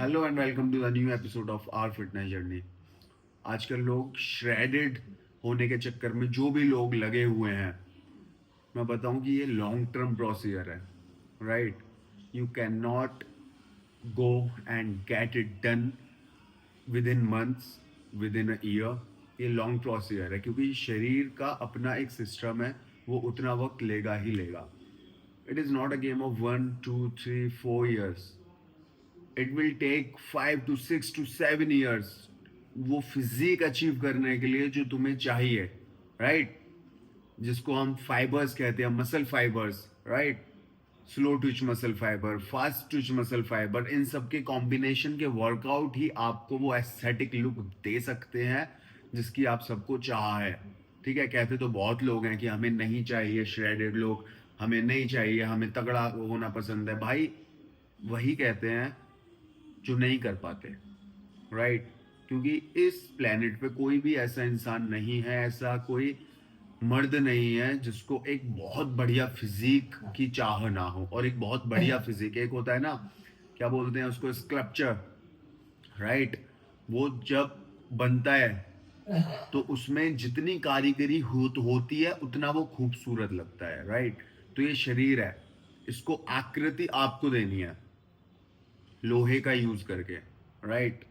Hello and welcome to the new episode of our fitness journey. आजकल लोग shredded होने के चक्कर में जो भी लोग लगे हुए हैं, मैं बताऊं कि ये लॉन्ग टर्म प्रोसीजर है। Right, you can not go and get it done with in months, with in a year. ये लॉन्ग प्रोसीजर है क्योंकि शरीर का अपना एक सिस्टम है, वो उतना वक्त लेगा ही लेगा। It is not a game of 1 2 3 4 years। It will take 5 to 6 to 7 years वो फिजिक अचीव करने के लिए जो तुम्हें चाहिए। राइट, जिसको हम फाइबर्स कहते हैं, muscle fibres. Right, slow twitch muscle fibre, fast twitch muscle fibre, इन सब के कॉम्बिनेशन के वर्कआउट ही आपको वो एस्थेटिक लुक दे सकते हैं जिसकी आप सबको चाह है। ठीक है, कहते तो बहुत लोग हैं कि हमें नहीं चाहिए श्रेडेड लोग, हमें नहीं चाहिए, हमें तगड़ा होना पसंद है। भाई वही कहते हैं जो नहीं कर पाते। राइट, क्योंकि इस प्लेनेट पे कोई भी ऐसा इंसान नहीं है, ऐसा कोई मर्द नहीं है जिसको एक बहुत बढ़िया फिजिक की चाह ना हो। और एक बहुत बढ़िया फिजिक, एक होता है ना, क्या बोलते हैं उसको, स्कल्पचर। राइट, वो जब बनता है तो उसमें जितनी कारीगरी होती है उतना वो खूबसूरत लगता है। राइट, तो ये शरीर है, इसको आकृति आपको देनी है लोहे का यूज करके। राइट,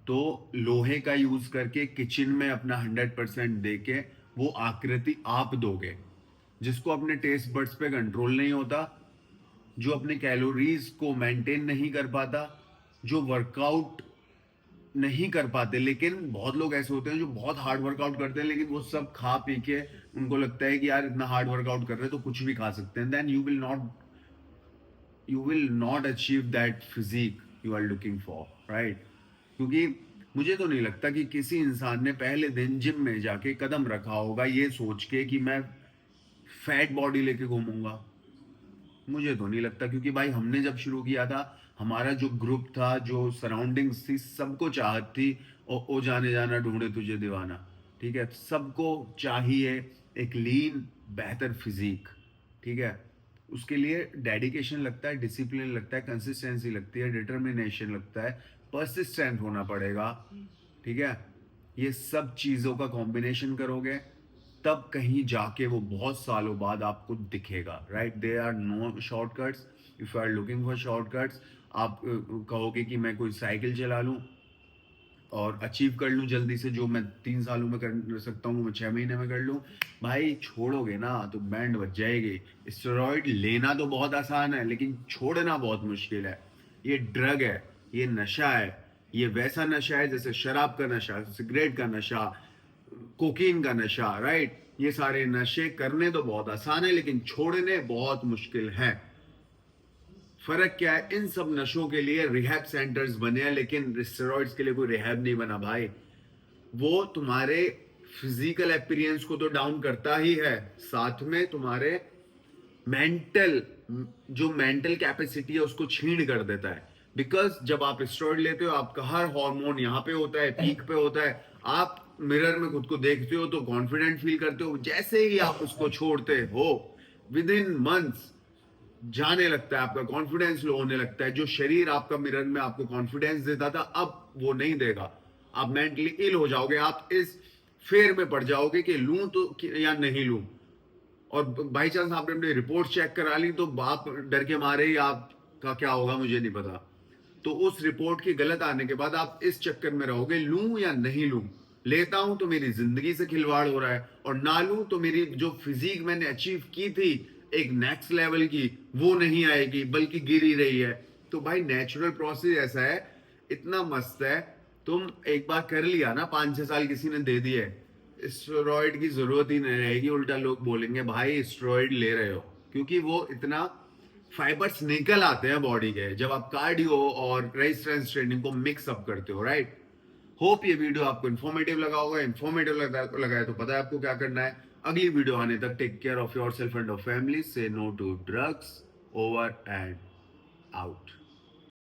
तो लोहे का यूज करके किचन में अपना 100% देके वो आकृति आप दोगे। जिसको अपने टेस्ट बड्स पे कंट्रोल नहीं होता, जो अपने कैलोरीज को मेंटेन नहीं कर पाता, जो वर्कआउट नहीं कर पाते। लेकिन बहुत लोग ऐसे होते हैं जो बहुत हार्ड वर्कआउट करते हैं, लेकिन वो सब खा पी के उनको लगता है कि यार इतना हार्ड वर्कआउट कर रहे हैं तो कुछ भी खा सकते हैं। Then you will not achieve that physique you are looking for. Right, क्योंकि मुझे तो नहीं लगता कि किसी इंसान ने पहले दिन जिम में जाके कदम रखा होगा ये सोच के कि मैं फैट बॉडी लेके घूमूंगा। मुझे तो नहीं लगता, क्योंकि भाई हमने जब शुरू किया था, हमारा जो ग्रुप था, जो सराउंडिंग्स थी, सबको चाहत थी ओ जाने जाना ढूंढे तुझे दीवाना। ठीक है, सबको चाहिए एक लीन बेहतर फिजिक। ठीक है, उसके लिए डेडिकेशन लगता है, डिसिप्लिन लगता है, कंसिस्टेंसी लगती है, डिटर्मिनेशन लगता है, परसिस्टेंट होना पड़ेगा। ठीक है, ये सब चीज़ों का कॉम्बिनेशन करोगे तब कहीं जाके वो बहुत सालों बाद आपको दिखेगा। Right, they are no shortcuts. If you are looking for shortcuts, आप कहोगे कि मैं कोई साइकिल चला लूं और अचीव कर लूं जल्दी से, जो मैं 3 सालों में कर सकता हूँ मैं 6 महीने में कर लूं। भाई छोड़ोगे ना तो बैंड बज जाएगी। स्टेरॉइड लेना तो बहुत आसान है, लेकिन छोड़ना बहुत मुश्किल है। ये ड्रग है, ये नशा है। ये वैसा नशा है जैसे शराब का नशा, सिगरेट का नशा, कोकीन का नशा। राइट, ये सारे नशे करने तो बहुत आसान है, लेकिन छोड़ने बहुत मुश्किल है। फर्क क्या है, इन सब नशों के लिए रिहैब सेंटर्स बने हैं, लेकिन स्टेरॉइड्स के लिए कोई रिहैब नहीं बना भाई। वो तुम्हारे फिजिकल अपीयरेंस को तो डाउन करता ही है, साथ में तुम्हारे मेंटल, जो मेंटल कैपेसिटी है उसको छीन कर देता है। बिकॉज जब आप स्टेरॉइड लेते हो, आपका हर हार्मोन यहाँ पे होता है, पीक पे होता है। आप मिरर में खुद को देखते हो तो कॉन्फिडेंट फील करते हो। जैसे ही आप उसको छोड़ते हो, विद इन मंथ्स जाने लगता है, आपका कॉन्फिडेंस लो होने लगता है। जो शरीर आपका मिरर में आपको कॉन्फिडेंस देता था, अब वो नहीं देगा। आप मेंटली इल हो जाओगे, आप इस फेर में पड़ जाओगे कि लूं तो या नहीं लूं। और बाई चांस आपने अपनी रिपोर्ट चेक करा ली तो आप डर के मारे ही, आपका क्या होगा मुझे नहीं पता। तो उस रिपोर्ट के गलत आने के बाद आप इस चक्कर में रहोगे, लूं या नहीं लूं। लेता हूं तो मेरी जिंदगी से खिलवाड़ हो रहा है, और ना लूं तो मेरी जो फिजिक मैंने अचीव की थी एक नेक्स्ट लेवल की, वो नहीं आएगी बल्कि गिर ही रही है। तो भाई नेचुरल प्रोसेस ऐसा है, इतना मस्त है। तुम एक बार कर लिया ना, 5 6 साल किसी ने दे दिए, स्टेरॉइड की जरूरत ही नहीं रहेगी। उल्टा लोग बोलेंगे भाई स्टेरॉइड ले रहे हो, क्योंकि वो इतना फाइबर्स निकल आते हैं बॉडी के जब आप कार्डियो और रेजिस्टेंस ट्रेनिंग को मिक्स अप करते हो। राइट, होप ये वीडियो आपको इन्फॉर्मेटिव लगा होगा। इन्फॉर्मेटिव लगा है तो पता है आपको क्या करना है। अगली वीडियो आने तक take care of yourself and of family. Say no to drugs. Over and out.